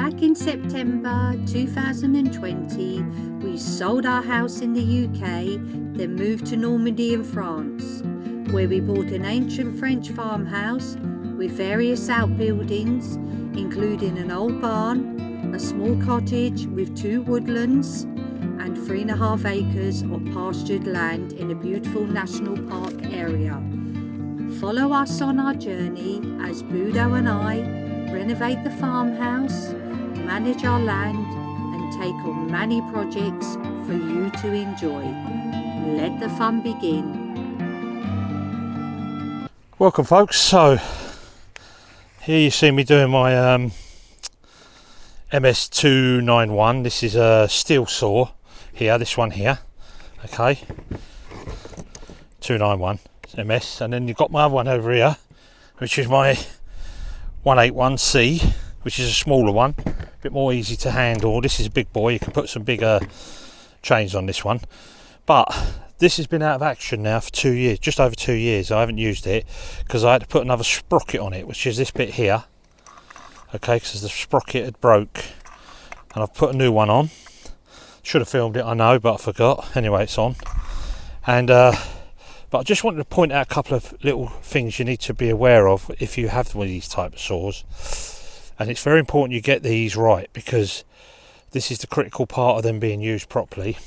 Back in September 2020, we sold our house in the UK, then moved to Normandy in France, where we bought an ancient French farmhouse with various outbuildings, including an old barn, a small cottage with 2 woodlands, and 3.5 acres of pastured land in a beautiful national park area. Follow us on our journey as Budo and I renovate the farmhouse, manage our land, and take on many projects for you to enjoy. Let the fun begin. Welcome folks, so here you see me doing my MS291. This is a steel saw here, this one here, okay, 291 MS, and then you've got my other one over here, which is my 181C, which is a smaller one, a bit more easy to handle. This is a big boy, you can put some bigger chains on this one, but this has been out of action now for 2 years, just over 2 years. I haven't used it because I had to put another sprocket on it, which is this bit here, okay, because the sprocket had broke, and I've put a new one on. Should have filmed it, I know, but I forgot. Anyway, it's on, and but I just wanted to point out a couple of little things you need to be aware of if you have one of these type of saws. And it's very important you get these right, because this is the critical part of them being used properly.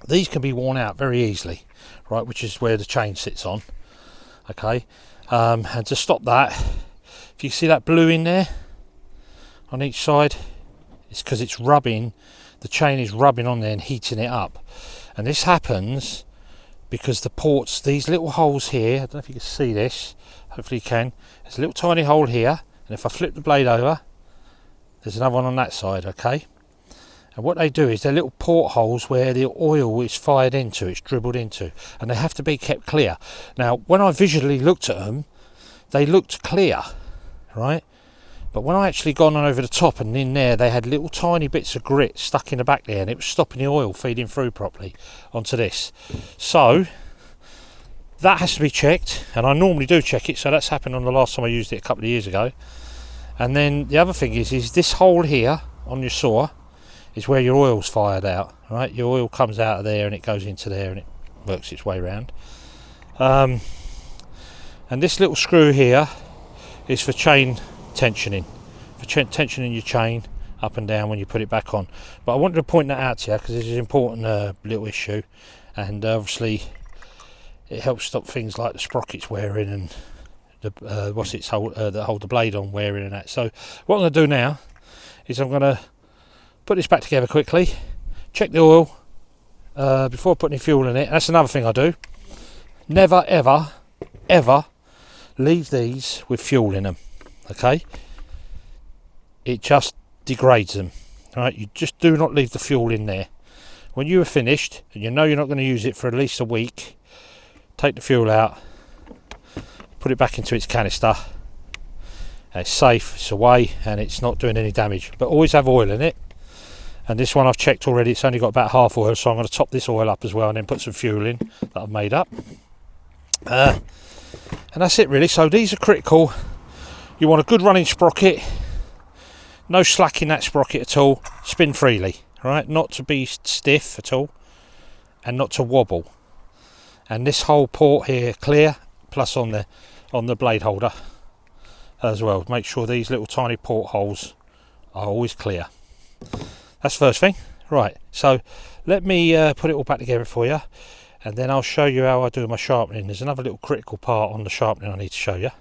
These can be worn out very easily, right, which is where the chain sits on, okay. And to stop that, if you see that blue in there on each side, it's because it's rubbing, the chain is rubbing on there and heating it up. And this happens because the ports, these little holes here, I don't know if you can see this, hopefully you can, there's a little tiny hole here, and if I flip the blade over, there's another one on that side, okay. And what they do is they're little portholes where the oil is fired into, it's dribbled into, and they have to be kept clear. Now, when I visually looked at them, they looked clear, right? But when I actually gone on over the top and in there, they had little tiny bits of grit stuck in the back there, and it was stopping the oil feeding through properly onto this. So that has to be checked, and I normally do check it. So that's happened on the last time I used it a couple of years ago. And then the other thing is this hole here on your saw is where your oil's fired out, right? Your oil comes out of there and it goes into there and it works its way around. And this little screw here is for chain tensioning, for tensioning your chain up and down when you put it back on. But I wanted to point that out to you because this is an important little issue, and obviously it helps stop things like the sprockets wearing and the that hold the blade on wearing and that. So what I'm going to do now is I'm going to put this back together quickly, check the oil before putting any fuel in it. That's another thing I do. Never ever leave these with fuel in them, okay? It just degrades them, right? You just do not leave the fuel in there. When you are finished and you know you're not going to use it for at least a week, take the fuel out, put it back into its canister, and it's safe, it's away, and it's not doing any damage. But always have oil in it. And this one I've checked already, it's only got about half oil, so I'm going to top this oil up as well and then put some fuel in that I've made up. And that's it really. So these are critical. You want a good running sprocket, no slack in that sprocket at all, spin freely, right? Not to be stiff at all, and not to wobble. And this whole port here clear, plus on the blade holder as well. Make sure these little tiny portholes are always clear. That's the first thing. Right, so let me put it all back together for you, and then I'll show you how I do my sharpening. There's another little critical part on the sharpening I need to show you.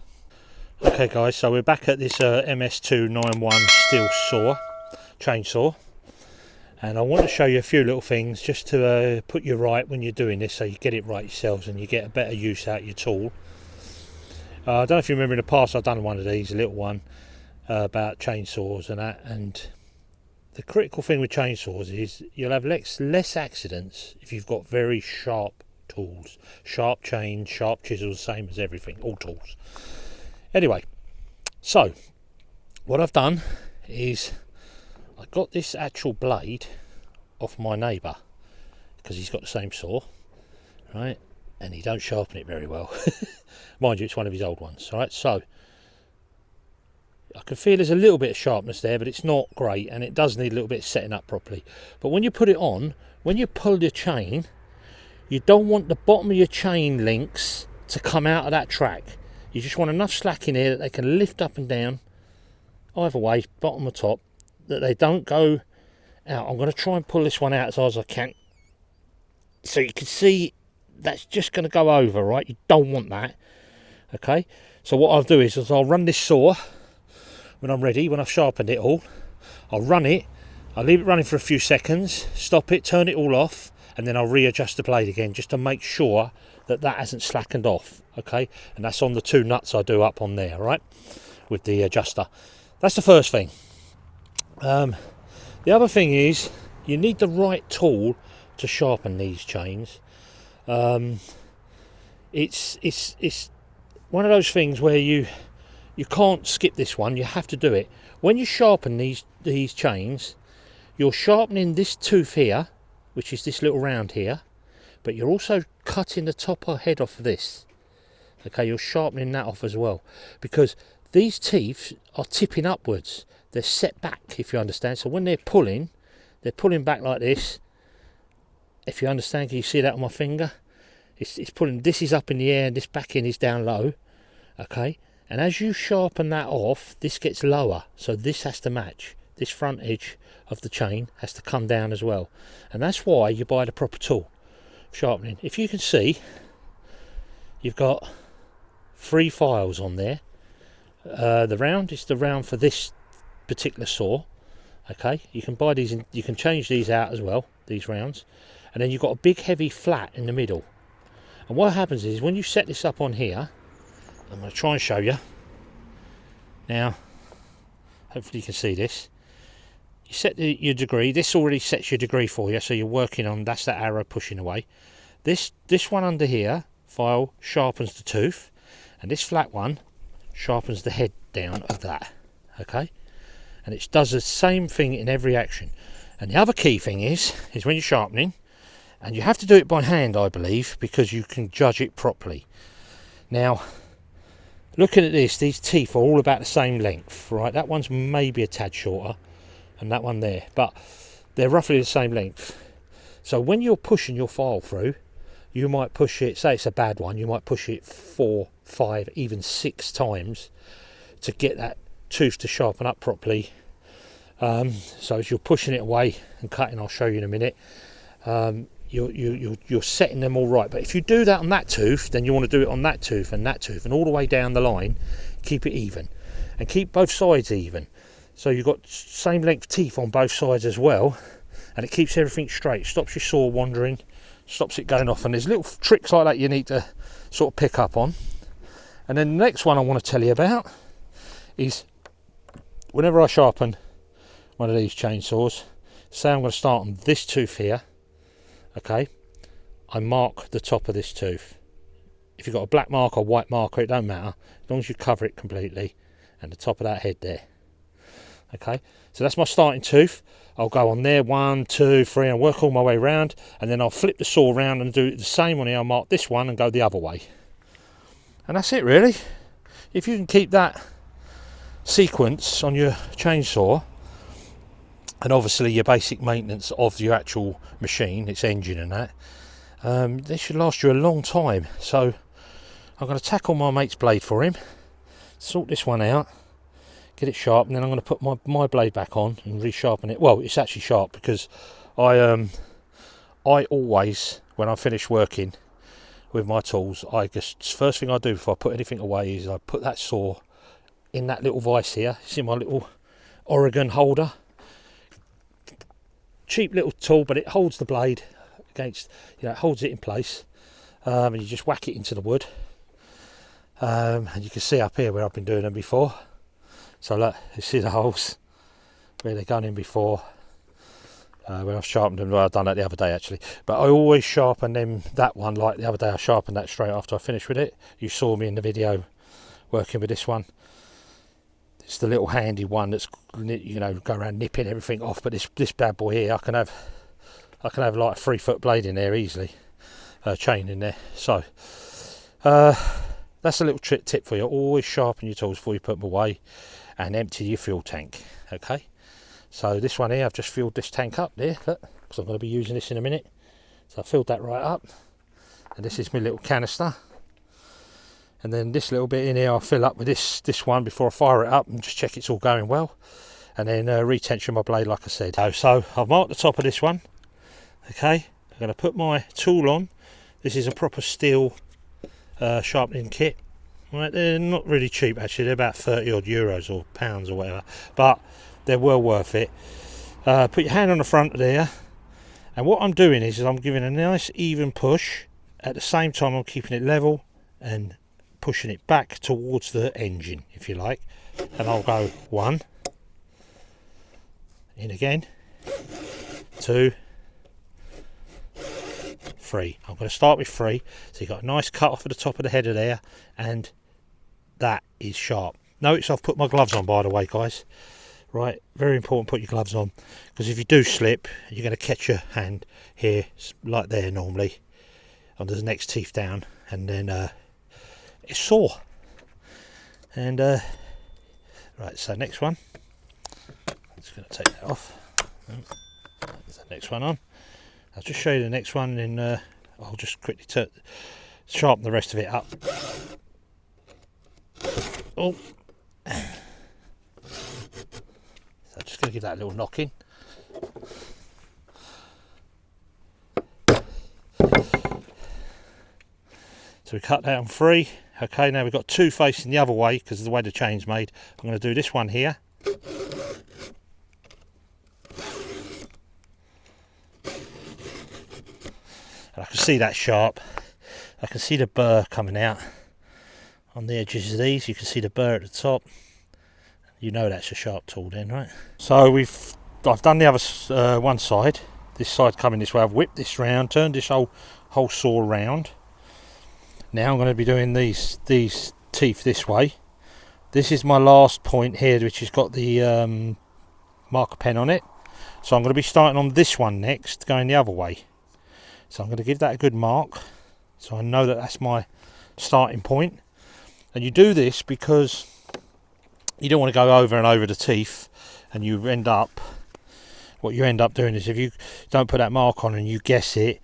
Okay guys, so we're back at this MS291 steel saw, chainsaw, and I want to show you a few little things just to put you right when you're doing this, so you get it right yourselves and you get a better use out of your tool. I don't know if you remember in the past I've done one of these, a little one about chainsaws and that, and the critical thing with chainsaws is you'll have less accidents if you've got very sharp tools. Sharp chain, sharp chisels, same as everything, all tools. Anyway, so what I've done is I got this actual blade off my neighbour because he's got the same saw, right? And he don't sharpen it very well. Mind you, it's one of his old ones, right? So I can feel there's a little bit of sharpness there, but it's not great, and it does need a little bit of setting up properly. But when you put it on, when you pull your chain, you don't want the bottom of your chain links to come out of that track. You just want enough slack in here that they can lift up and down, either way, bottom or top, that they don't go out. I'm going to try and pull this one out as hard as I can, so you can see that's just going to go over, right? You don't want that. Okay, so what I'll do is I'll run this saw when I'm ready, when I've sharpened it all. I'll run it, I'll leave it running for a few seconds, stop it, turn it all off, and then I'll readjust the blade again just to make sure that that hasn't slackened off. Okay, and that's on the 2 nuts I do up on there, right, with the adjuster. That's the first thing. The other thing is you need the right tool to sharpen these chains. It's one of those things where you can't skip this one. You have to do it. When you sharpen these chains, you're sharpening this tooth here, which is this little round here, but you're also cutting the top or head off of this. Okay, you're sharpening that off as well, because these teeth are tipping upwards. They're set back, if you understand. So when they're pulling back like this. If you understand, can you see that on my finger? It's pulling. This is up in the air and this back end is down low. Okay, and as you sharpen that off, this gets lower, so this has to match. This front edge of the chain has to come down as well, and that's why you buy the proper tool sharpening. If you can see, you've got 3 files on there. The round is the round for this particular saw. Okay, you can buy these, you can change these out as well, these rounds, and then you've got a big heavy flat in the middle. And what happens is when you set this up on here, I'm going to try and show you now, hopefully you can see this. You set your degree. This already sets your degree for you, so you're working on, that's that arrow pushing away. This one under here file sharpens the tooth, and this flat one sharpens the head down of that. Okay, and it does the same thing in every action. And the other key thing is when you're sharpening, and you have to do it by hand, I believe, because you can judge it properly. Now, looking at this, these teeth are all about the same length, right? That one's maybe a tad shorter, and that one there, but they're roughly the same length. So when you're pushing your file through, you might push it, say it's a bad one, you might push it 4, 5, even 6 times to get that tooth to sharpen up properly. So as you're pushing it away and cutting, I'll show you in a minute, you're setting them all right. But if you do that on that tooth, then you want to do it on that tooth and all the way down the line. Keep it even and keep both sides even, so you've got same length teeth on both sides as well, and it keeps everything straight, stops your saw wandering, stops it going off. And there's little tricks like that you need to sort of pick up on. And then the next one I want to tell you about is whenever I sharpen one of these chainsaws, say I'm going to start on this tooth here. Okay, I mark the top of this tooth. If you've got a black mark or white marker, it don't matter, as long as you cover it completely, and the top of that head there. Okay, so that's my starting tooth. I'll go on there 1, 2, 3 and work all my way around, and then I'll flip the saw around and do the same on here. I'll mark this one and go the other way, and that's it really. If you can keep that sequence on your chainsaw, and obviously your basic maintenance of your actual machine, its engine and that, they should last you a long time. So I'm going to tackle my mate's blade for him, sort this one out, get it sharp, and then I'm going to put my blade back on and resharpen it. Well, it's actually sharp because I always, when I finish working with my tools, first thing I do before I put anything away is I put that saw in that little vise here. See my little Oregon holder? Cheap little tool, but it holds the blade against, it holds it in place, and you just whack it into the wood, and you can see up here where I've been doing them before. So look, you see the holes where they've gone in before, when I've sharpened them. Well, I've done that the other day actually, but I always sharpen them, that one, like the other day I sharpened that straight after I finished with it. You saw me in the video working with this one. It's the little handy one that's, go around nipping everything off. But this bad boy here, I can have like a 3-foot blade in there easily, chain in there. So that's a little tip for you. Always sharpen your tools before you put them away, and empty your fuel tank. Okay, so this one here, I've just filled this tank up there, look, because I'm going to be using this in a minute. So I filled that right up, and this is my little canister. And then this little bit in here I'll fill up with this one before I fire it up and just check it's all going well. And then retension my blade, like I said. So I've marked the top of this one. Okay, I'm going to put my tool on. This is a proper steel sharpening kit. Right, they're not really cheap actually. They're about 30 odd euros or pounds or whatever, but they're well worth it. Put your hand on the front there, and what I'm doing is I'm giving a nice even push. At the same time I'm keeping it level and pushing it back towards the engine, if you like. And I'll go 1, in again, 2, 3. I'm going to start with 3. So you've got a nice cut off at the top of the header there, and that is sharp. Notice I've put my gloves on, by the way, guys. Right, very important, put your gloves on, because if you do slip, you're going to catch your hand here, like there normally, under the next teeth down, and then it's sore. And right, so next one, I'm just going to take that off. There's the next one on. I'll just show you the next one, and I'll just quickly sharpen the rest of it up. Oh, so I'm just going to give that a little knock in. So we cut down 3. Okay, now we've got 2 facing the other way because of the way the chain's made. I'm going to do this one here. And I can see that sharp. I can see the burr coming out on the edges of these. You can see the burr at the top. You know that's a sharp tool then, right? So I've done the other one side. This side coming this way. I've whipped this round, turned this whole saw round. Now I'm going to be doing these teeth this way. This is my last point here, which has got the marker pen on it. So I'm going to be starting on this one next, going the other way. So I'm going to give that a good mark, so I know that that's my starting point. And you do this because you don't want to go over and over the teeth, and you end up, what you end up doing is, if you don't put that mark on and you guess it,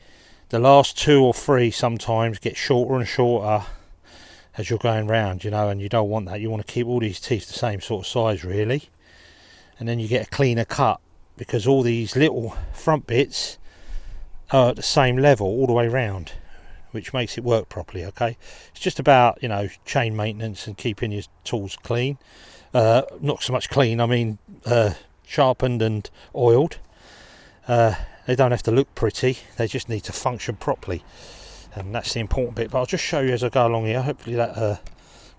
the last 2 or 3 sometimes get shorter and shorter as you're going round, you know, and you don't want that. You want to keep all these teeth the same sort of size, really. And then you get a cleaner cut, because all these little front bits are at the same level all the way round, which makes it work properly. Okay, it's just about, you know, chain maintenance and keeping your tools clean. Not so much clean, I mean sharpened and oiled. They don't have to look pretty, they just need to function properly, and that's the important bit. But I'll just show you as I go along here. Hopefully that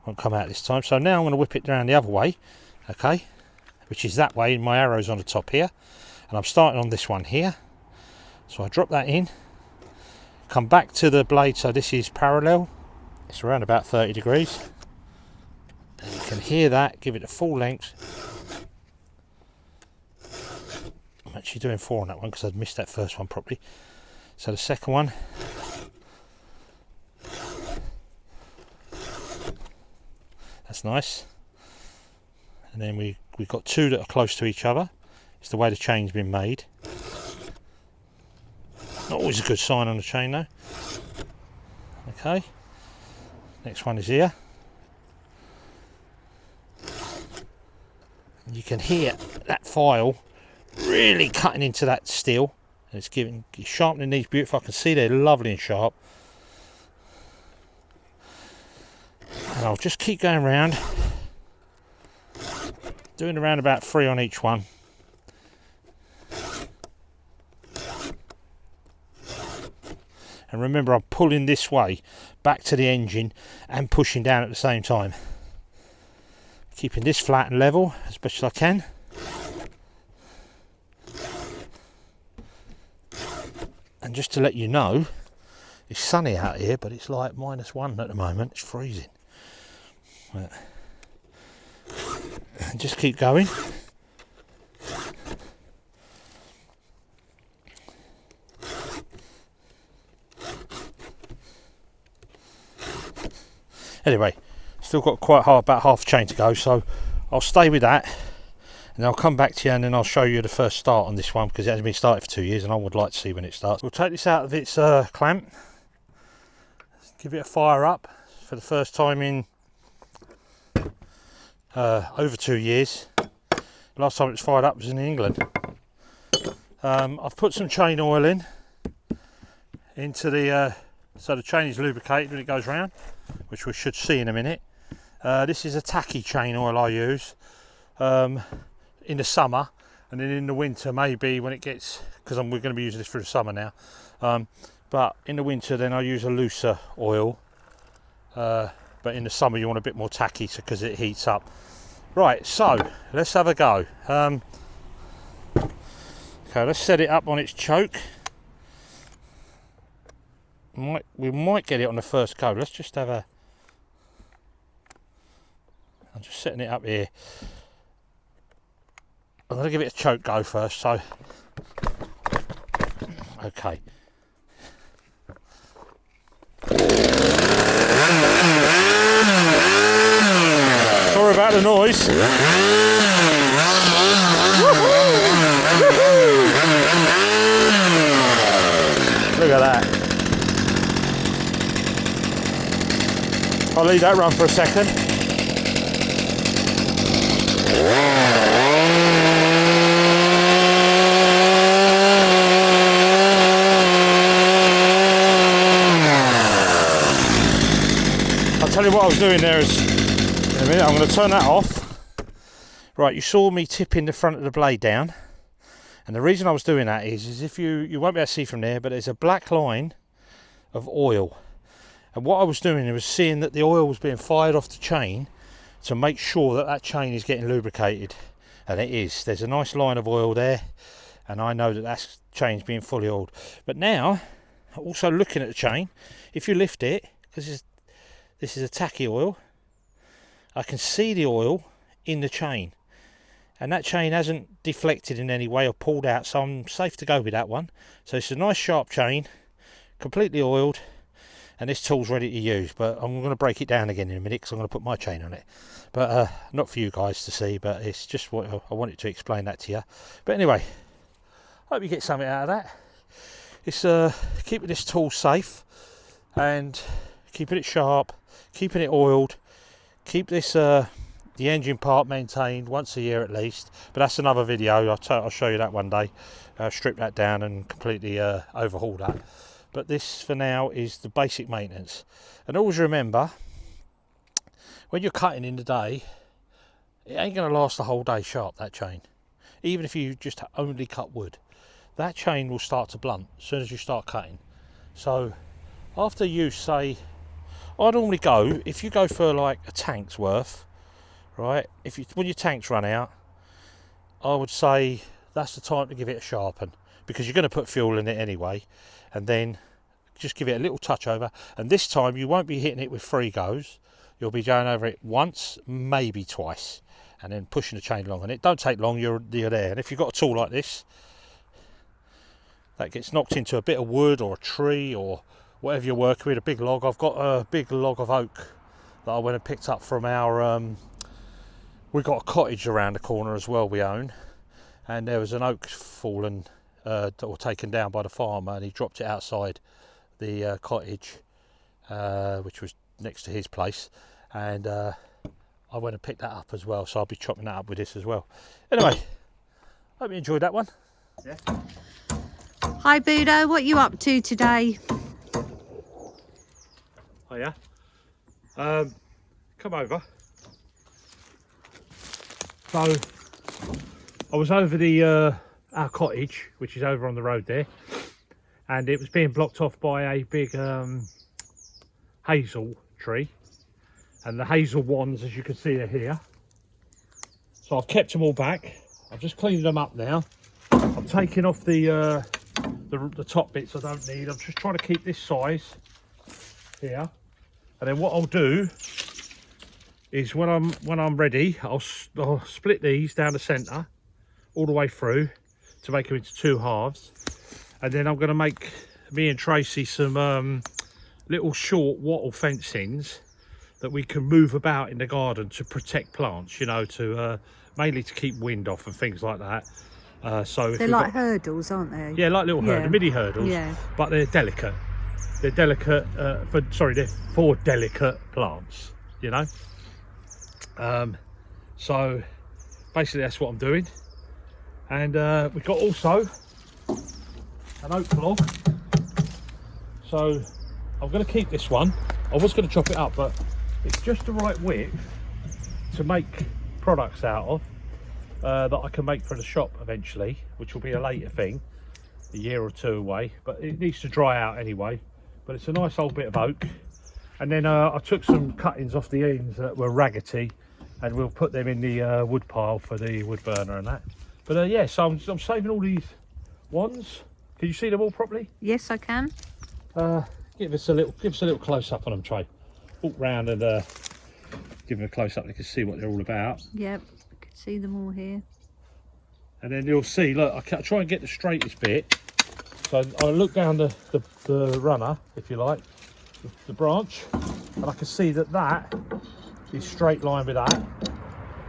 won't come out this time. So now I'm going to whip it around the other way, okay, which is that way, and my arrow's on the top here, and I'm starting on this one here. So I drop that in, come back to the blade, so this is parallel, it's around about 30 degrees, and you can hear that. Give it a full length. I'm actually doing 4 on that one because I'd missed that first one properly. So the second one, that's nice. And then we've got 2 that are close to each other. It's the way the chain's been made. Not always a good sign on the chain though. Okay, next one is here. And you can hear that file really cutting into that steel, and it's sharpening these beautiful. I can see they're lovely and sharp. And I'll just keep going round, doing around about 3 on each one. And remember, I'm pulling this way back to the engine and pushing down at the same time, keeping this flat and level as best as I can. And just to let you know, it's sunny out here, but it's like -1 at the moment. It's freezing. Right. And just keep going. Anyway, still got quite hard, about half a chain to go, so I'll stay with that and I'll come back to you and then I'll show you the first start on this one, because it hasn't been started for 2 years and I would like to see when it starts. We'll take this out of its clamp, give it a fire up for the first time in over 2 years. Last time it was fired up was in England. I've put some chain oil into the so the chain is lubricated when it goes round, which we should see in a minute. This is a tacky chain oil I use in the summer, and then in the winter maybe when it gets, because we're going to be using this for the summer now, but in the winter then I use a looser oil, but in the summer you want a bit more tacky because it heats up. Right, so let's have a go. Okay, let's set it up on its choke. We might get it on the first go. Let's just have a... I'm just setting it up here. I'm going to give it a choke go first, so... Okay. Sorry about the noise. Look at that. I'll leave that run for a second. I'll tell you what I was doing there is, in a minute, I'm going to turn that off. Right, you saw me tipping the front of the blade down, and the reason I was doing that is if you won't be able to see from there, but there's a black line of oil, and what I was doing was seeing that the oil was being fired off the chain to make sure that that chain is getting lubricated, and it is. There's a nice line of oil there, and I know that that chain's being fully oiled. But now, also looking at the chain, if you lift it, because this is a tacky oil, I can see the oil in the chain, and that chain hasn't deflected in any way or pulled out, so I'm safe to go with that one. So it's a nice sharp chain, completely oiled, and this tool's ready to use. But I'm going to break it down again in a minute because I'm going to put my chain on it, but not for you guys to see, but it's just what I wanted to explain that to you. But anyway, hope you get something out of that. It's keeping this tool safe and keeping it sharp, keeping it oiled, keep this the engine part maintained once a year at least, but that's another video. I'll show you that one day. Strip that down and completely overhaul that. But this for now is the basic maintenance. And always remember, when you're cutting in the day, it ain't going to last the whole day sharp, that chain. Even if you just only cut wood, that chain will start to blunt as soon as you start cutting. So after use, say, I normally go, if you go for like a tank's worth, right, when your tanks run out, I would say that's the time to give it a sharpen, because you're going to put fuel in it anyway, and then just give it a little touch over. And this time you won't be hitting it with 3 goes, you'll be going over it once, maybe twice, and then pushing the chain along. And it don't take long, you're there. And if you've got a tool like this that gets knocked into a bit of wood or a tree or whatever you're working with, a big log, I've got a big log of oak that I went and picked up from our we've got a cottage around the corner as well we own, and there was an oak fallen or taken down by the farmer, and he dropped it outside the cottage, which was next to his place, and I went and picked that up as well, so I'll be chopping that up with this as well. Anyway, hope you enjoyed that one. Yeah. Hi Budo, what are you up to today? Oh yeah. Come over. So I was over the our cottage, which is over on the road there, and it was being blocked off by a big hazel tree, and the hazel wands, as you can see, are here. So I've kept them all back. I've just cleaned them up now. I'm taking off the top bits I don't need. I'm just trying to keep this size here, and then what I'll do is when I'm ready, I'll split these down the centre all the way through to make them into 2 halves, and then I'm going to make me and Tracy some little short wattle fencings that we can move about in the garden to protect plants, you know, to mainly to keep wind off and things like that. So if They're like hurdles, aren't they? yeah, like little hurdles, mini hurdles, yeah. but they're delicate. They're delicate they're for delicate plants, you know. So basically that's what I'm doing. And we've got also an oak log. So I'm going to keep this one. I was going to chop it up, but it's just the right width to make products out of that I can make for the shop eventually, which will be a later thing, a year or two away, but it needs to dry out anyway. But it's a nice old bit of oak. And then I took some cuttings off the ends that were raggedy, and we'll put them in the wood pile for the wood burner and that. But yeah, so I'm saving all these wands. Can you see them all properly? Yes, I can. Give us a little close up on them, Trey. Walk round and give them a close up. You can see what they're all about. Yep, I can see them all here. And then you'll see. Look, I try and get the straightest bit. So I look down the runner, if you like, the branch, and I can see that is straight line with that.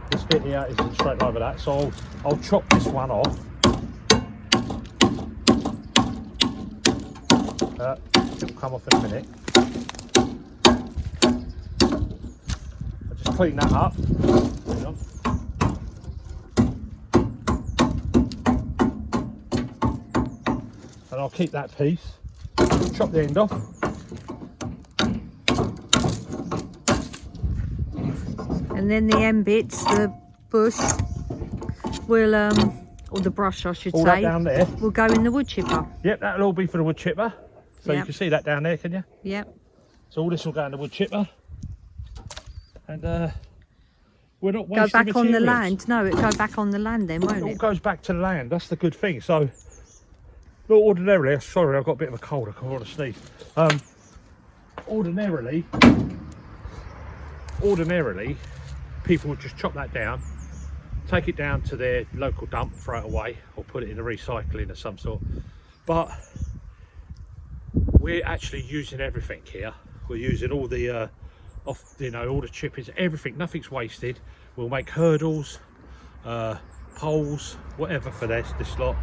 This bit here is in straight line with that. So I'll chop this one off. It'll come off in a minute. I'll just clean that up. And I'll keep that piece. Chop the end off. And then the end bits, the bush, will or the brush I should all say, that down there will go in the wood chipper. Yep, that'll all be for the wood chipper. So you can see that down there, can you? Yep. So all this will go in the wood chipper. And we're not wasting go back materials. on the land. No, it'll go back on the land then, won't It all it? goes back to the land. That's the good thing. So look, ordinarily, sorry, I've got a bit of a cold. I can't want to sneeze. Ordinarily, people would just chop that down, take it down to their local dump, throw it away, or put it in a recycling of some sort. But we're actually using everything here. We're using all the all the chippings, everything. Nothing's wasted. We'll make hurdles, poles, whatever for this lot.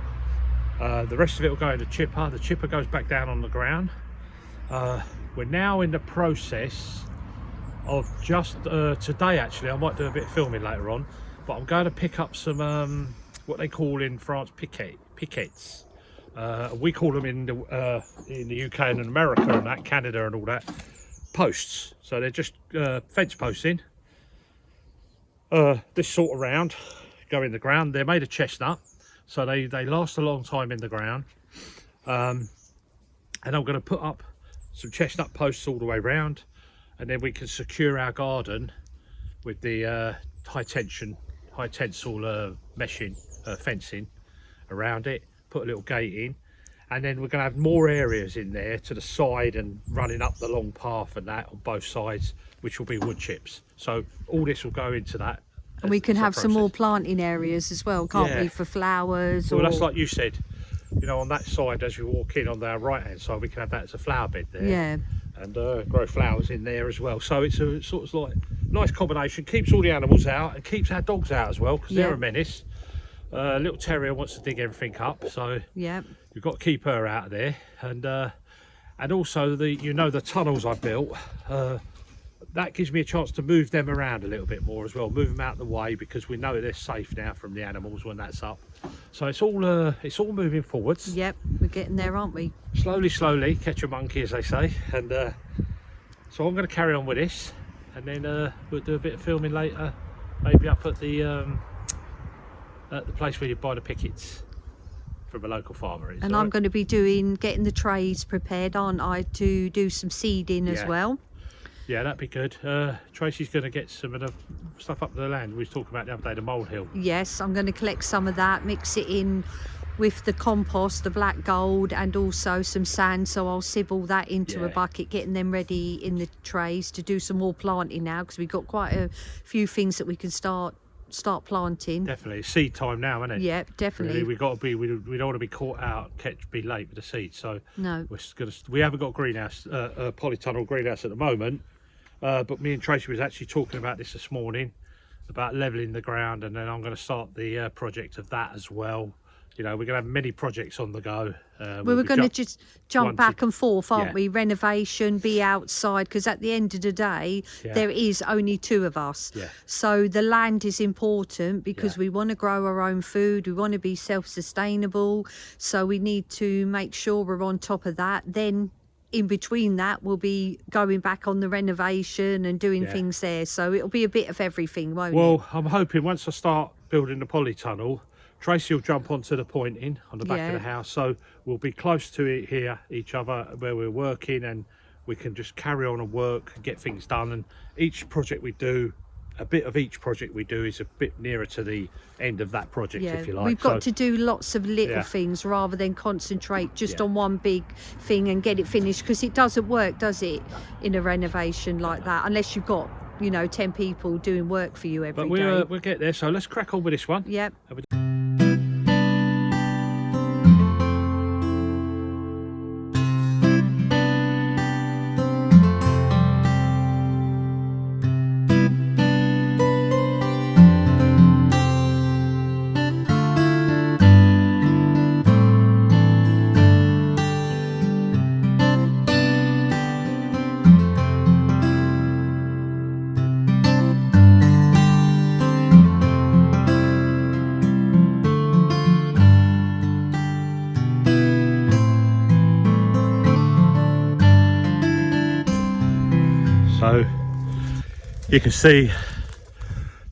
The rest of it will go in the chipper. The chipper goes back down on the ground. We're now in the process of just today, actually I might do a bit of filming later on, but I'm going to pick up some what they call in France pickets. We call them in the UK and in America and that, Canada and all that, posts. So they're just fence posting, this sort of round, go in the ground. They're made of chestnut, so they last a long time in the ground. And I'm going to put up some chestnut posts all the way round, and then we can secure our garden with the high tensile meshing fencing around it. Put a little gate in, and then we're going to have more areas in there to the side and running up the long path and that on both sides, which will be wood chips. So all this will go into that. And we can have some more planting areas as well, can't we, for flowers? Well, that's like you said, you know, on that side as you walk in on the right hand side, we can have that as a flower bed there. Yeah. And grow flowers in there as well. So it's a sort of like nice combination, keeps all the animals out and keeps our dogs out as well, because they're a menace. Little terrier wants to dig everything up, so you've got to keep her out of there. And also the tunnels I built, that gives me a chance to move them around a little bit more as well, move them out of the way, because we know they're safe now from the animals when that's up. So it's all moving forwards. Yep, we're getting there, aren't we? Slowly catch a monkey, as they say. And so I'm going to carry on with this, and then we'll do a bit of filming later, maybe up at the place where you buy the pickets from a local farmer. And I'm going to be getting the trays prepared, aren't I, to do some seeding as well. Yeah, that'd be good. Tracy's going to get some of the stuff up to the land we was talking about the other day, the molehill. Yes, I'm going to collect some of that, mix it in with the compost, the black gold, and also some sand. So I'll sieve all that into a bucket, getting them ready in the trays to do some more planting now, because we've got quite a few things that we can start planting. Definitely, it's seed time now, isn't it? Yeah, definitely. Really, we don't want to be caught out, be late with the seeds. So no, we haven't got a greenhouse, a polytunnel greenhouse at the moment. but me and Tracy was actually talking about this morning, about leveling the ground, and then I'm going to start the project of that as well. You know, we're going to have many projects on the go. We were going to just jump back and forth, aren't yeah. we? Renovation, be outside, because at the end of the day, there is only 2 of us. Yeah. So the land is important because we want to grow our own food. We want to be self-sustainable. So we need to make sure we're on top of that. Then in between that, we'll be going back on the renovation and doing things there. So it'll be a bit of everything, won't it? Well, I'm hoping once I start building the polytunnel, Tracy will jump onto the pointing on the back of the house, so we'll be close to it here, each other where we're working, and we can just carry on and work and get things done. And each project we do, a bit of each project we do is a bit nearer to the end of that project, if you like. We've got to do lots of little things rather than concentrate just on one big thing and get it finished, because it doesn't work, does it, in a renovation like that, unless you've got, you know, 10 people doing work for you every day. But we'll get there, so let's crack on with this one. Yep. So you can see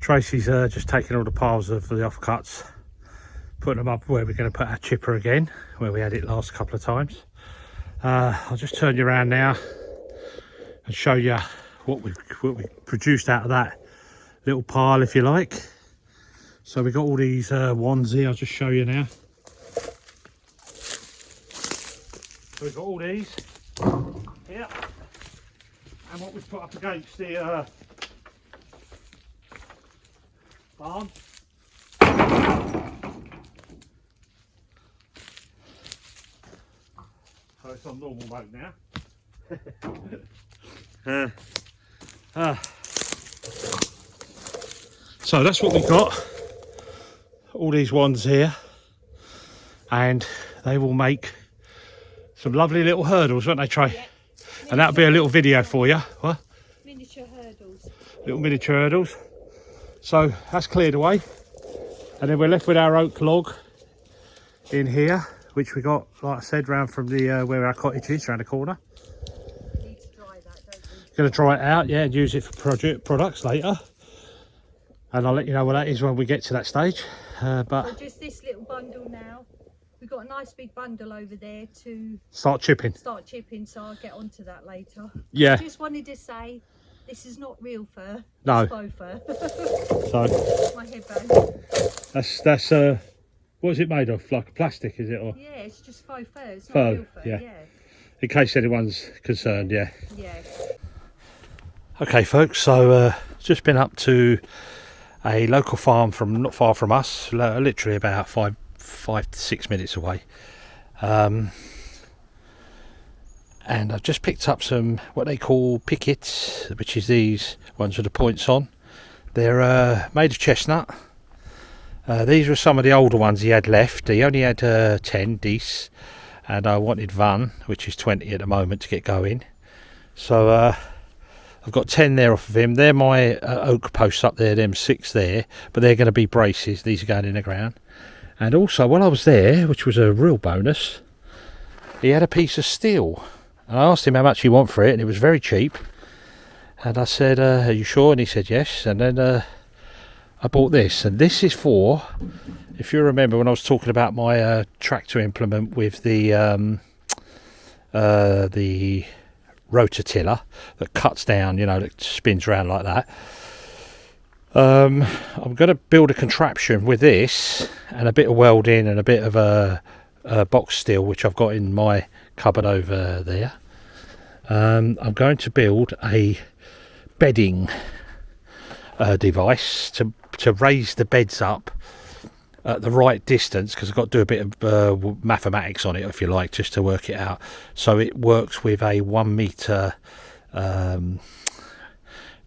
Tracy's just taking all the piles of the offcuts, putting them up where we're going to put our chipper again, where we had it last couple of times. I'll just turn you around now and show you what we produced out of that little pile, if you like. So we got all these wands here. I'll just show you now. So we've got all these here. And what we've put up against the barn. So it's on normal mode now. So that's what we got. All these ones here. And they will make some lovely little hurdles, won't they, Trey? Yeah. And that'll be a little video for you. What? Miniature hurdles. Little miniature hurdles. So that's cleared away. And then we're left with our oak log in here, which we got, like I said, round from the where our cottage is, around the corner. Need to dry that, don't we? Going to dry it out, yeah, and use it for products later. And I'll let you know what that is when we get to that stage. But so just this little bundle now. We've got a nice big bundle over there to start chipping, so I'll get onto that later. Yeah. I just wanted to say, this is not real fur. No. It's faux fur. So my headband. That's what is it made of? Like a plastic, is it? Or yeah, it's just faux fur. It's not fur, real fur. yeah. In case anyone's concerned, yeah. Yeah. Okay, folks. So just been up to a local farm from not far from us, literally about 5 to 6 minutes away, and I've just picked up some what they call pickets, which is these ones with the points on. They're made of chestnut. These were some of the older ones he had left. He only had 10 these, and I wanted one, which is 20 at the moment, to get going. So I've got 10 there off of him. They're my oak posts up there, them 6 there, but they're going to be braces. These are going in the ground. And also, while I was there, which was a real bonus, he had a piece of steel. And I asked him how much he wanted for it, and it was very cheap. And I said, are you sure? And he said yes. And then I bought this. And this is for, if you remember when I was talking about my tractor implement with the rototiller that cuts down, you know, that spins around like that. I'm going to build a contraption with this and a bit of welding and a bit of a box steel, which I've got in my cupboard over there. I'm going to build a bedding device to raise the beds up at the right distance, because I've got to do a bit of mathematics on it, if you like, just to work it out. So it works with a 1 metre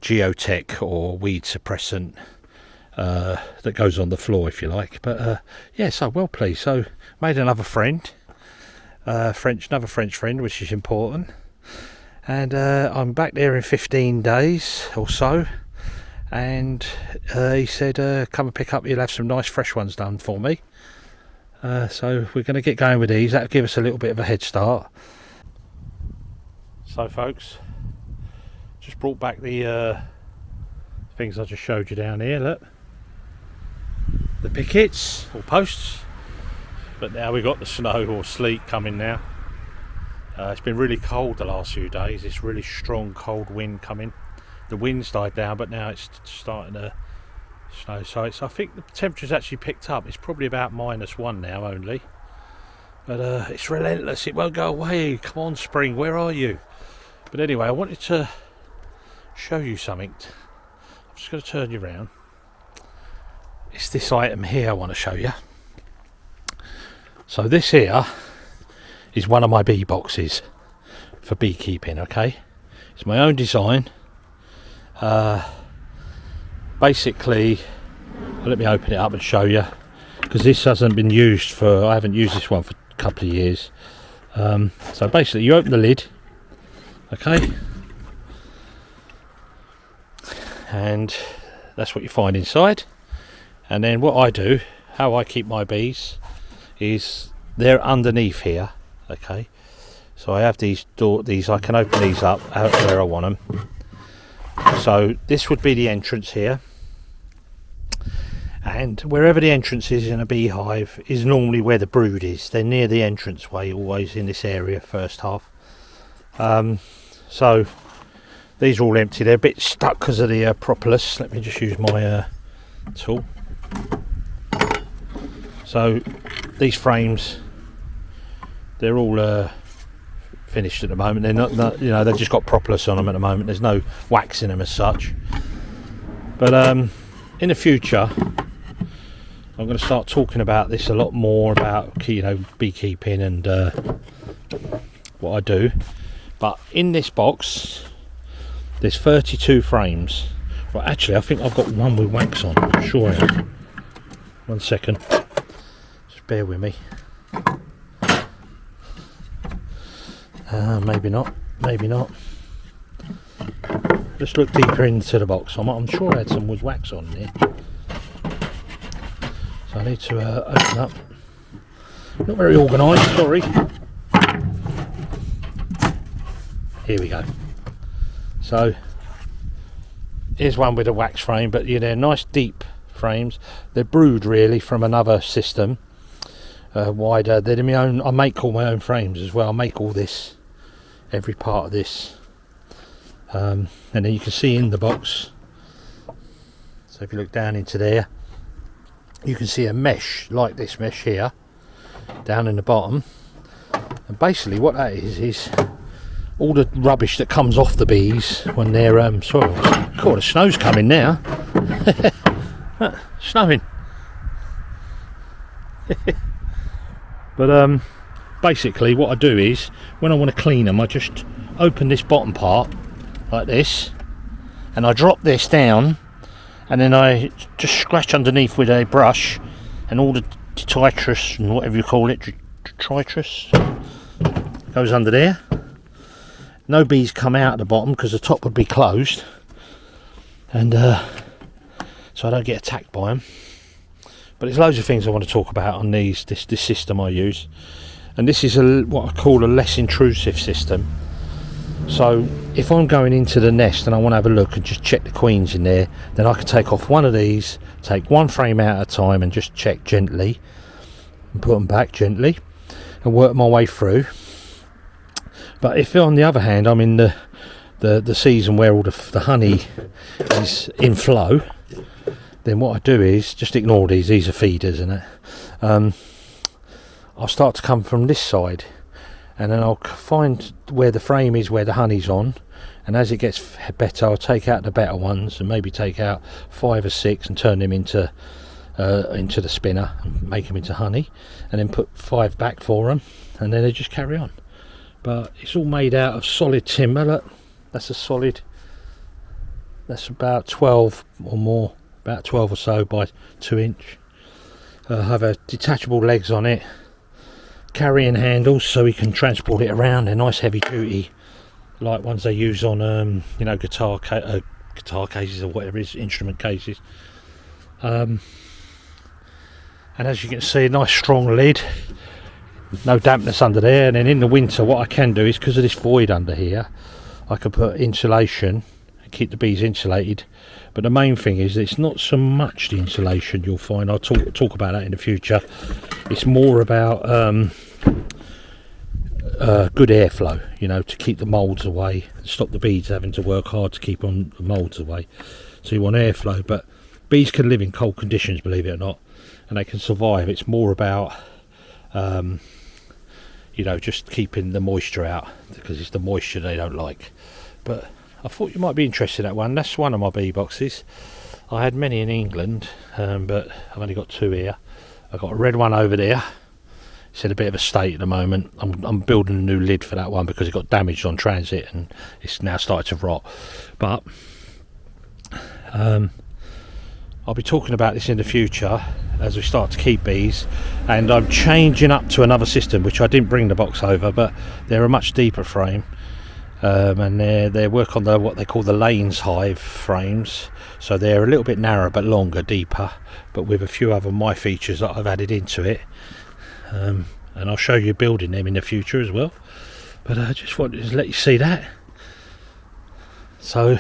geotech or weed suppressant that goes on the floor, if you like. But yeah, so well pleased. So made another friend, another French friend, which is important. And I'm back there in 15 days or so, and he said come and pick up, you'll have some nice fresh ones done for me. So we're going to get going with these. That'll give us a little bit of a head start. So folks, just brought back the things I just showed you down here. Look, the pickets or posts, but now we've got the snow or sleet coming now. It's been really cold the last few days. It's really strong cold wind coming. The wind's died down, but now it's starting to snow. So I think the temperature's actually picked up. It's probably about -1 now only, but it's relentless. It won't go away. Come on, spring, where are you? But anyway, I wanted to show you something. I'm just going to turn you around. It's this item here I want to show you. So this here is one of my bee boxes for beekeeping. Okay, it's my own design. Basically, let me open it up and show you, because this hasn't been used for, I haven't used this one for a couple of years. So basically you open the lid, okay, and that's what you find inside. And then what I do, how I keep my bees, is they're underneath here. Okay, so I have these I can open these up out where I want them. So this would be the entrance here, and wherever the entrance is in a beehive is normally where the brood is. They're near the entranceway, always in this area, first half. So these are all empty. They're a bit stuck because of the propolis. Let me just use my tool. So these frames, they're all finished at the moment. They're not, you know, they've just got propolis on them at the moment. There's no wax in them as such. But in the future, I'm going to start talking about this a lot more, about, you know, beekeeping and what I do. But in this box, there's 32 frames. Well, actually, I think I've got one with wax on. I'm sure I have. 1 second. Just bear with me. Maybe not. Maybe not. Just look deeper into the box. I'm sure I had some with wax on there. So I need to open up. Not very organised, sorry. Here we go. So here's one with a wax frame, but yeah, they're nice deep frames. They're brewed really from another system, wider. They're my own. I make all my own frames as well. I make all this, every part of this, and then you can see in the box. So if you look down into there, you can see a mesh like this mesh here down in the bottom, and basically what that is all the rubbish that comes off the bees when they're soiled. God, the snow's coming now. Snowing. But basically what I do is, when I want to clean them, I just open this bottom part like this, and I drop this down, and then I just scratch underneath with a brush, and all the detritus and whatever you call it, detritus, goes under there. No bees come out at the bottom because the top would be closed, and so I don't get attacked by them. But there's loads of things I want to talk about on this system I use, and this is what I call a less intrusive system. So if I'm going into the nest and I want to have a look and just check the queens in there, then I can take off one of these, take one frame out at a time, and just check gently and put them back gently and work my way through. But if on the other hand I'm in the season where all the honey is in flow, then what I do is just ignore these are feeders, isn't it? I'll start to come from this side, and then I'll find where the frame is where the honey's on, and as it gets better I'll take out the better ones and maybe take out 5 or 6 and turn them into the spinner and make them into honey, and then put 5 back for them, and then they just carry on. But it's all made out of solid timber. Look, that's a solid That's about 12 or more, about 12 or so by 2-inch. Have a detachable legs on it, carrying handles so we can transport it around. They're nice heavy duty, like ones they use on you know, guitar cases or whatever it is, instrument cases. And as you can see, a nice strong lid, no dampness under there. And then in the winter, what I can do is, because of this void under here, I can put insulation and keep the bees insulated. But the main thing is, it's not so much the insulation you'll find. I'll talk about that in the future. It's more about good airflow, you know, to keep the moulds away, stop the bees having to work hard to keep on the moulds away. So you want airflow, but bees can live in cold conditions, believe it or not, and they can survive. It's more about you know, just keeping the moisture out, because it's the moisture they don't like. But I thought you might be interested in that one. That's one of my bee boxes. I had many in England, but I've only got 2 here. I've got a red one over there. It's in a bit of a state at the moment. I'm building a new lid for that one because it got damaged on transit and it's now started to rot. But I'll be talking about this in the future as we start to keep bees, and I'm changing up to another system which I didn't bring the box over, but they're a much deeper frame. And they work on what they call the lanes hive frames, so they're a little bit narrower but longer, deeper, but with a few other my features that I've added into it. And I'll show you building them in the future as well, but I just wanted to let you see that. So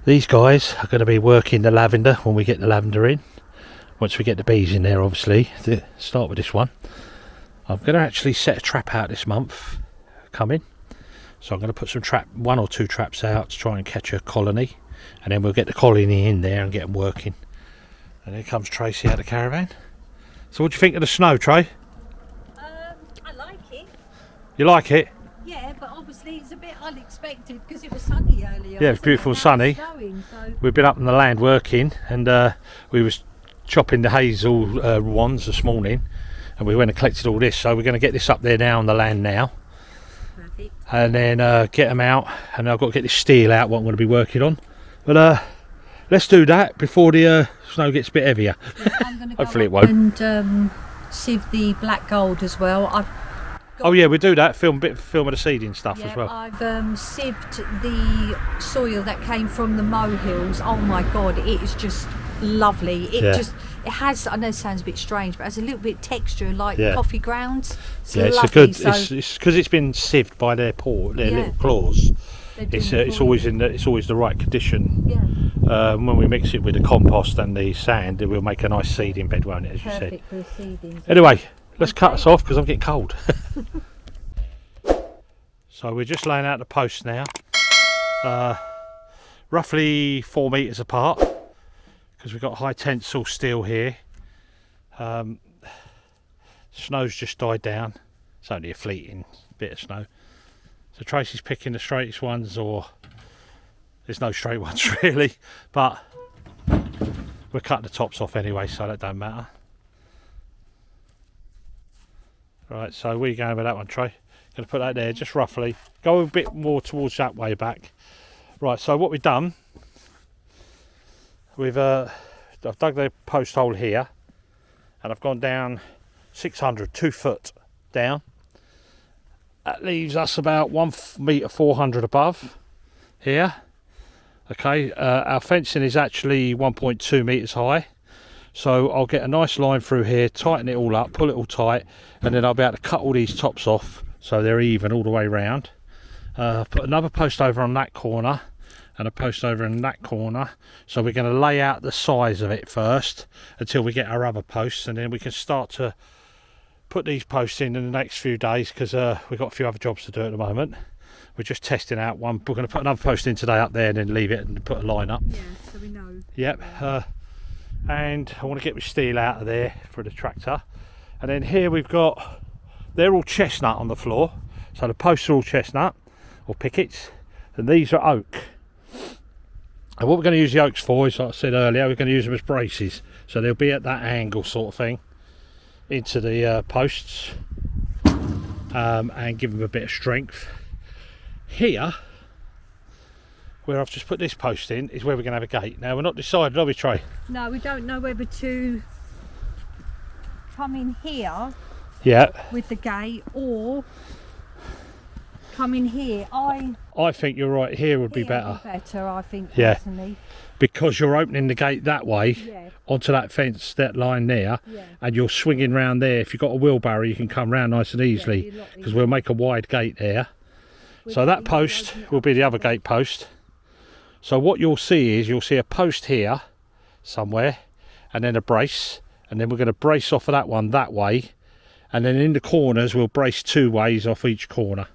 these guys are going to be working the lavender when we get the lavender in, once we get the bees in there. Obviously, to start with this one, I'm going to actually set a trap out this month coming. So I'm going to put some 1 or 2 traps out to try and catch a colony, and then we'll get the colony in there and get them working. And here comes Tracy out of the caravan. So what do you think of the snow, Trey? I like it. You like it? Yeah, but obviously it's a bit unexpected because it was sunny earlier. Yeah, it's beautiful and sunny. Snowing, so. We've been up in the land working, and we was chopping the hazel wands this morning, and we went and collected all this. So we're going to get this up there now on the land now. Perfect. And then get them out, and I've got to get this steel out what I'm going to be working on. But let's do that before the snow gets a bit heavier. Yeah, I'm going to Hopefully go it won't. and sieve the black gold as well. Oh yeah, we do that. Film of the seeding stuff as well. I've sieved the soil that came from the molehills. Oh my god, it is just lovely. It has, I know it sounds a bit strange, but it has a little bit of texture like coffee grounds. It's lovely. It's because it's been sieved by their little claws. It's always the right condition. Yeah. When we mix it with the compost and the sand, it will make a nice seeding bed, won't it? As Perfect you for seeding. Anyway, let's cut us off because I'm getting cold. So we're just laying out the posts now, roughly 4 metres apart, because we've got high tensile steel here. Snow's just died down. It's only a fleeting bit of snow. So Tracy's picking the straightest ones, or there's no straight ones really, but we're cutting the tops off anyway, so that don't matter. Right, so where are you going with that one, Trey? Going to put that there, just roughly. Go a bit more towards that way back. Right, so what we've done, I've dug the post hole here, and I've gone down 600, 2 foot down. That leaves us about 1 metre 400 above here. Okay, our fencing is actually 1.2 metres high. So I'll get a nice line through here, tighten it all up, pull it all tight, and then I'll be able to cut all these tops off so they're even all the way round. Put another post over on that corner and a post over in that corner. So we're going to lay out the size of it first until we get our other posts, and then we can start to put these posts in the next few days, because we've got a few other jobs to do at the moment. We're just testing out one. We're going to put another post in today up there and then leave it and put a line up. Yeah, so we know. Yep. And I want to get my steel out of there for the tractor. And then here we've got, they're all chestnut on the floor. So the posts are all chestnut or pickets, and these are oak. And what we're going to use the oaks for is, like I said earlier, we're going to use them as braces. So they'll be at that angle sort of thing into the posts, and give them a bit of strength. Here where I've just put this post in, is where we're going to have a gate. Now, we're not decided, are we, Trey? No, we don't know whether to come in here with the gate or come in here. I think you're right, here would be better. I think, personally. Because you're opening the gate that way onto that fence, that line there, and you're swinging round there. If you've got a wheelbarrow, you can come round nice and easily, because we'll make a wide gate there. So that post will be the other gate post. So what you'll see is, you'll see a post here somewhere, and then a brace, and then we're going to brace off of that one that way, and then in the corners we'll brace 2 ways off each corner.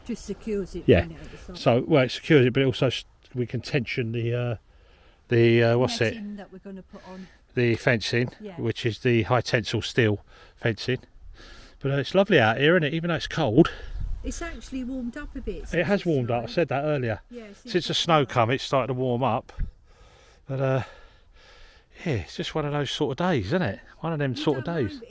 Just secures it. Yeah. So, well, it secures it, but also we can tension the what's it? That we're going to put on. The fencing, which is the high tensile steel fencing. But it's lovely out here, isn't it? Even though it's cold. It's actually warmed up a bit. It has warmed up. I said that earlier. Yeah, since the snow come, it's started to warm up. But yeah, it's just one of those sort of days, isn't it? One of them sort of days.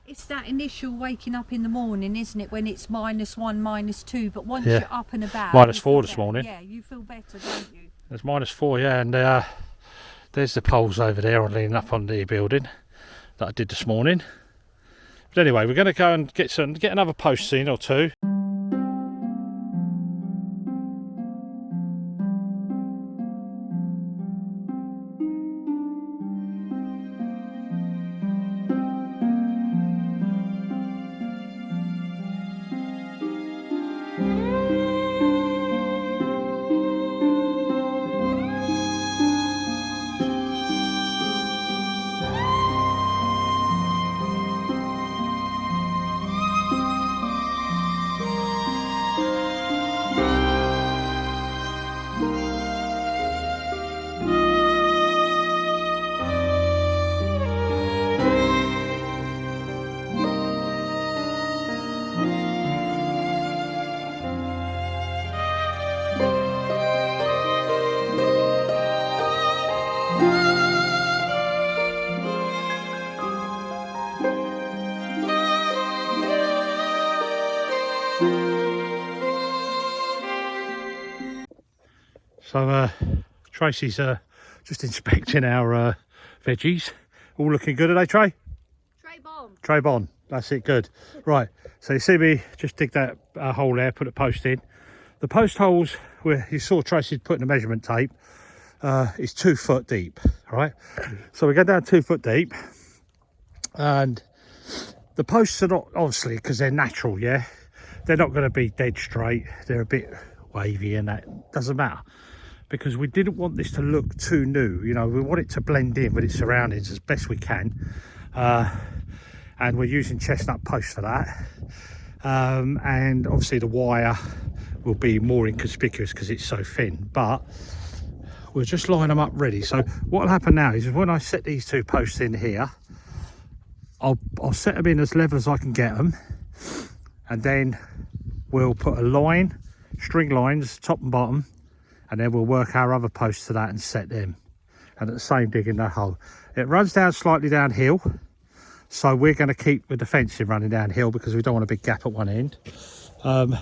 It's that initial waking up in the morning, isn't it? When it's -1, -2, but once you're up and about. -4 this morning. Yeah, you feel better, don't you? It's -4, yeah, and there's the poles over there leaning up on the building that I did this morning. But anyway, we're going to go and get another post in or 2. So Tracy's just inspecting our veggies. All looking good, are they, Trey? Trey Bon. That's it, good. Right, so you see me just dig that hole there, put a post in. The post holes, where you saw Tracy putting the measurement tape, is 2 foot deep, right? So we go down 2 foot deep, and the posts are not, obviously, because they're natural, yeah? They're not going to be dead straight. They're a bit wavy, and that doesn't matter. Because we didn't want this to look too new, you know, we want it to blend in with its surroundings as best we can, and we're using chestnut posts for that, and obviously the wire will be more inconspicuous because it's so thin, but we'll just line them up ready. So what will happen now is when I set these 2 posts in here, I'll set them in as level as I can get them, and then we'll put a line, string lines top and bottom, and then we'll work our other posts to that and set them, and at the same digging that hole. It runs down slightly downhill, so we're going to keep with the fencing running downhill because we don't want a big gap at one end, and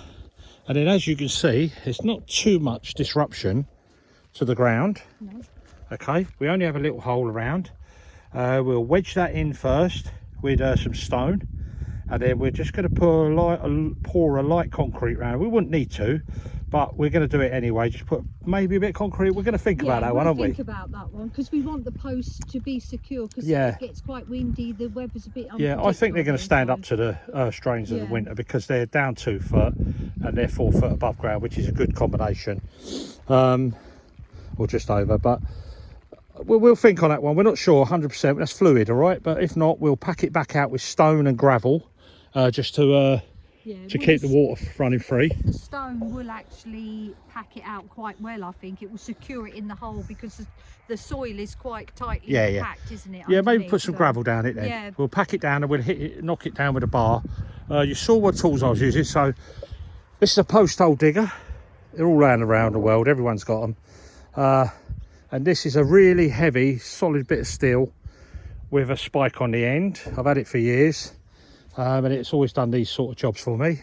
then as you can see, there's not too much disruption to the ground. No. Okay, we only have a little hole around. We'll wedge that in first with some stone, and then we're just going to pour a light concrete round. We wouldn't need to, but we're going to do it anyway. Just put maybe a bit of concrete. We're going to think about that one, aren't we? Think about that one, because we want the posts to be secure, because it gets quite windy, the weather's a bit unpredictable. Yeah, I think they're going to stand up to the strains of the winter, because they're down 2 foot and they're 4 foot above ground, which is a good combination, or just over. But we'll think on that one. We're not sure 100%. That's fluid, all right, but if not, we'll pack it back out with stone and gravel, just to keep the water running free. The stone will actually pack it out quite well, I think. It will secure it in the hole, because the soil is quite tightly packed, isn't it? Yeah, maybe put some gravel down it then. Yeah. We'll pack it down and we'll knock it down with a bar. You saw what tools I was using. So this is a post hole digger. They're all around the world. Everyone's got them. And this is a really heavy, solid bit of steel with a spike on the end. I've had it for years. And it's always done these sort of jobs for me.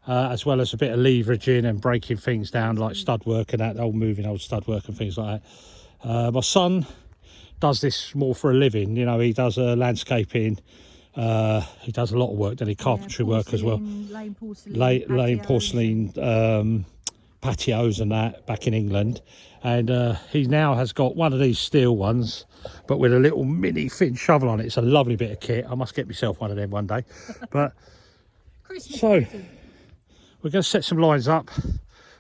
as well as a bit of leveraging and breaking things down like stud work and that, moving old stud work and things like that. My son does this more for a living, you know, he does landscaping, he does a lot of work, then he carpentry work as well, laying porcelain patios and that back in England. And he now has got one of these steel ones but with a little mini thin shovel on it. It's a lovely bit of kit. I must get myself one of them one day. But so we're going to set some lines up,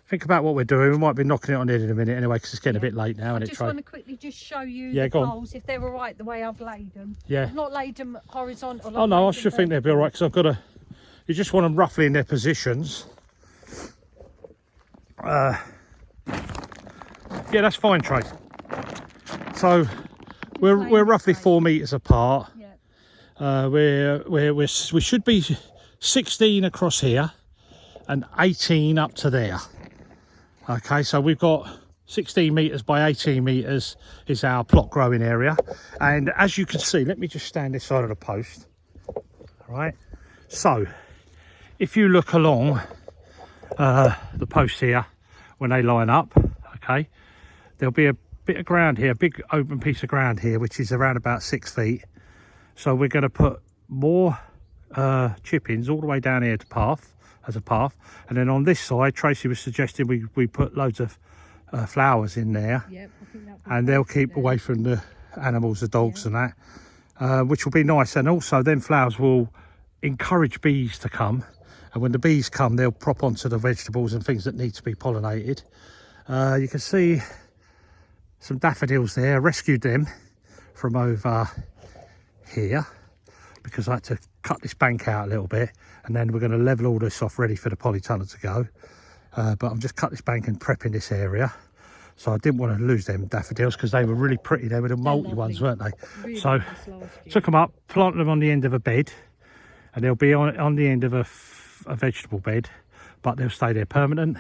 think about what we're doing. We might be knocking it on in a minute anyway, because it's getting a bit late now. I just want to quickly just show you the poles, if they're all right the way I've laid them. Yeah. I've not laid them horizontal. Oh no, I should think they'll be all right, because I've got to, you just want them roughly in their positions. Yeah, that's fine, Trey. So we're roughly 4 meters apart. Yeah. We should be 16 across here and 18 up to there. Okay, so we've got 16 meters by 18 meters is our plot growing area. And as you can see, let me just stand this side of the post. All right. So if you look along the posts here when they line up, okay, there'll be a bit of ground here, a big open piece of ground here, which is around about 6 feet. So we're going to put more chippings all the way down here to path, as a path, and then on this side Tracy was suggesting we put loads of flowers in there. Yep, I think and they'll keep away from the animals, the dogs, and that, which will be nice. And also then flowers will encourage bees to come, and when the bees come they'll prop onto the vegetables and things that need to be pollinated. You can see some daffodils there. I rescued them from over here because I had to cut this bank out a little bit, and then we're going to level all this off ready for the polytunnel to go. But I'm just cut this bank and prepping this area, so I didn't want to lose them daffodils because they were really pretty. They were the multi ones, weren't they? Really so took them up, planted them on the end of a bed, and they'll be on the end of a vegetable bed, but they'll stay there permanent.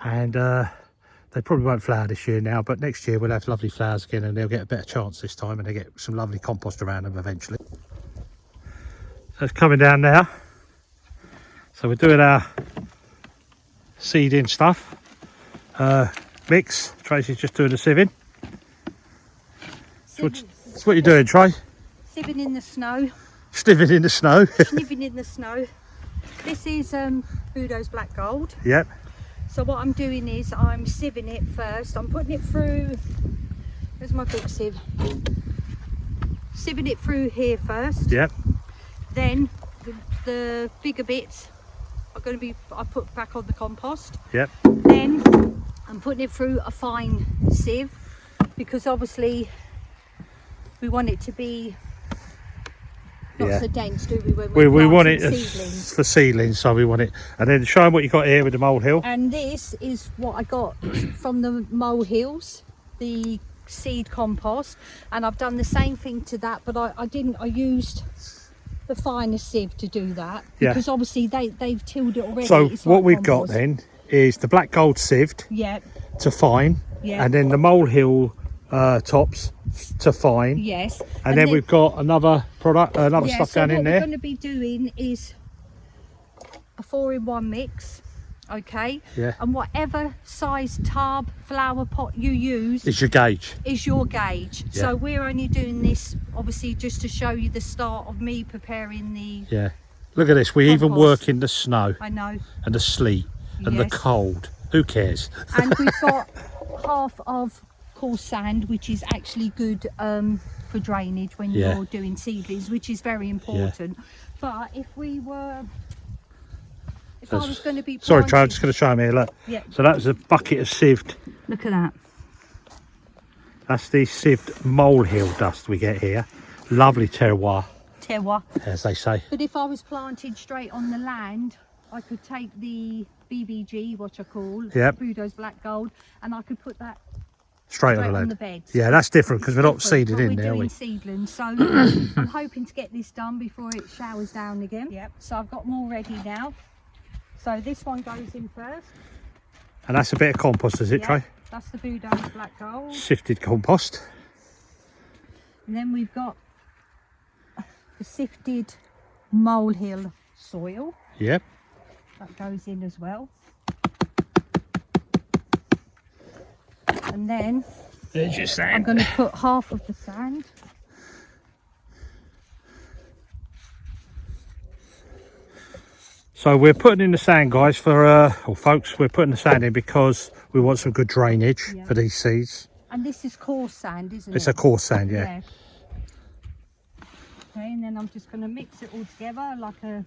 And they probably won't flower this year now, but next year we'll have lovely flowers again, and they'll get a better chance this time, and they get some lovely compost around them eventually. So it's coming down now. So we're doing our seeding stuff. Mix. Tracy's just doing the sieving. So what you're doing, Trey? Sieving in the snow. Sniffing in the snow. Sniffing in the snow. This is Budo's Black Gold. Yep. So what I'm doing is I'm sieving it first. I'm putting it through, where's my big sieve? Sieving it through here first. Yep. Then the bigger bits are going to be, I put back on the compost. Yep. Then I'm putting it through a fine sieve, because obviously we want it to be not so dense, do we? When we want it seedlings. For seedlings, so we want it. And then show them what you got here with the molehill. And this is what I got from the molehills, the seed compost, and I've done the same thing to that, but I used the finer sieve to do that, because obviously they've tilled it already. So it's what like we've compost. got then is the black gold sieved to fine, and then the molehill tops to fine. Yes. And then we've got another product, stuff down in there. What we're going to be doing is a 4-in-1 mix. Okay. Yeah. And whatever size tub, flower pot you use is your gauge. Yeah. So we're only doing this obviously just to show you the start of me preparing the. Yeah. Look at this. We even work in the snow. I know. And the sleet and the cold. Who cares? And we've got half of coarse sand, which is actually good for drainage when you're doing seedlings, which is very important. But if I was going to be sorry, Trey, I'm just going to show them here. Look. Yeah. So that was a bucket of sieved. Look at that. That's the sieved molehill dust we get here. Lovely terroir, as they say. But if I was planted straight on the land, I could take the BBG, what I call Budo's Black Gold, and I could put that straight on the bed. Yeah, that's different because we're not seeded in there, are we? Seedlings, so I'm hoping to get this done before it showers down again. Yep. So I've got them all ready now. So this one goes in first. And that's a bit of compost, is it, Trey? That's the Budo's Black Gold. Sifted compost. And then we've got the sifted molehill soil. Yep. That goes in as well. And then There's your sand. I'm going to put half of the sand. So we're putting in the sand, guys, for or folks, we're putting the sand in because we want some good drainage for these seeds. And this is coarse sand, isn't it? It's a coarse sand, yeah. Okay, and then I'm just going to mix it all together like a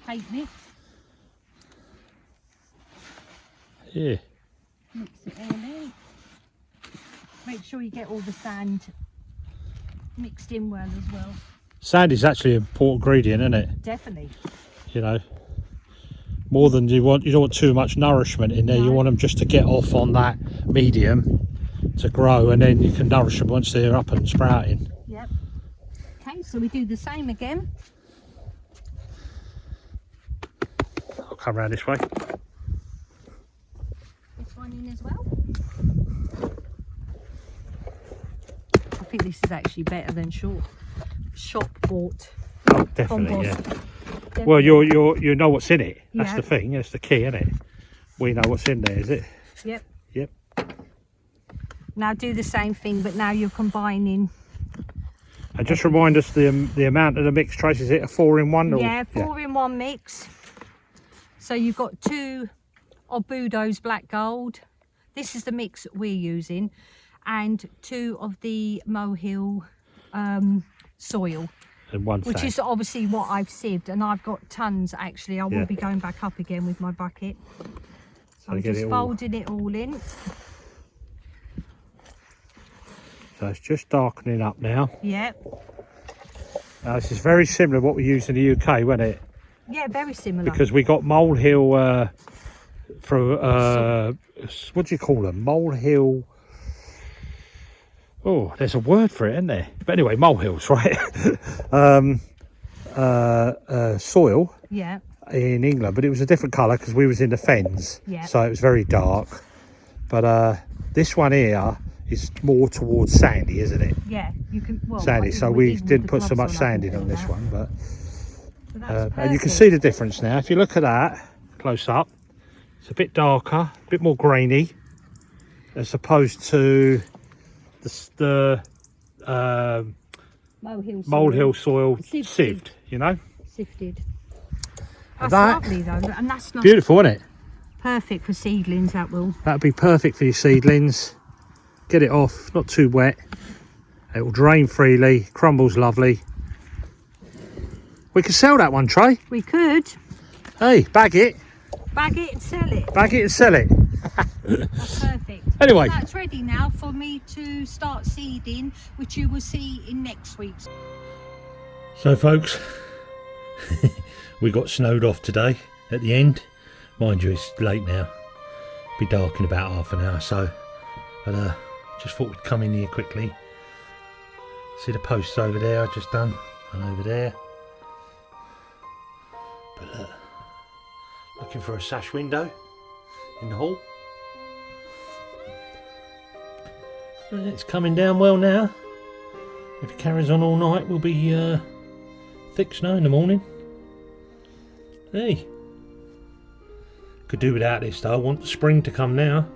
cake mix. Yeah. Mix it all in. Make sure you get all the sand mixed in well as well. Sand is actually an important ingredient, isn't it? Definitely. You know, more than you want. You don't want too much nourishment in there. No. You want them just to get off on that medium to grow, and then you can nourish them once they're up and sprouting. Yep. Okay, so we do the same again. I'll come around this way. This one in as well. I think this is actually better than shop bought. Oh, definitely, compost. Yeah. Definitely. Well, you know what's in it. That's the thing. That's the key, isn't it? We know what's in there, is it? Yep. Yep. Now do the same thing, but now you're combining. And just remind us the amount of the mix, Trace. Is it a 4-in-1? Or? Yeah, 4-in-1 mix. So you've got 2 of Budo's Black Gold. This is the mix that we're using, and 2 of the Mohill soil. And 1 which sand. Is obviously what I've sieved, and I've got tons actually. I will be going back up again with my bucket. So I'm just folding it all in. So it's just darkening up now. Yep. Now this is very similar to what we used in the UK, wasn't it? Yeah, very similar. Because we got molehill what do you call them? Molehill. Oh, there's a word for it, isn't there? But anyway, molehills, right? Soil. Yeah. In England, but it was a different colour because we was in the fens. Yeah. So it was very dark. But this one here is more towards sandy, isn't it? Yeah, you can. Well, sandy. So we didn't put so much sand in on this one, but and you can see the difference now. If you look at that close up, it's a bit darker, a bit more grainy, as opposed to the molehill soil sieved. You know, sifted. That's lovely though, and that's not beautiful, isn't it? Perfect for seedlings. That'd be perfect for your seedlings. Get it off, not too wet. It will drain freely, crumbles lovely. We could sell that one, Trey. We could. Hey, bag it. Bag it and sell it. Bag it and sell it. That's perfect. Anyway. That's ready now for me to start seeding, which you will see in next week's. So folks, we got snowed off today at the end. Mind you, it's late now. Be dark in about half an hour, so but just thought we'd come in here quickly. See the posts over there I've just done, and over there. But looking for a sash window in the hall. And it's coming down well now. If it carries on all night, we'll be thick snow in the morning. Hey, could do without this though. I want spring to come now.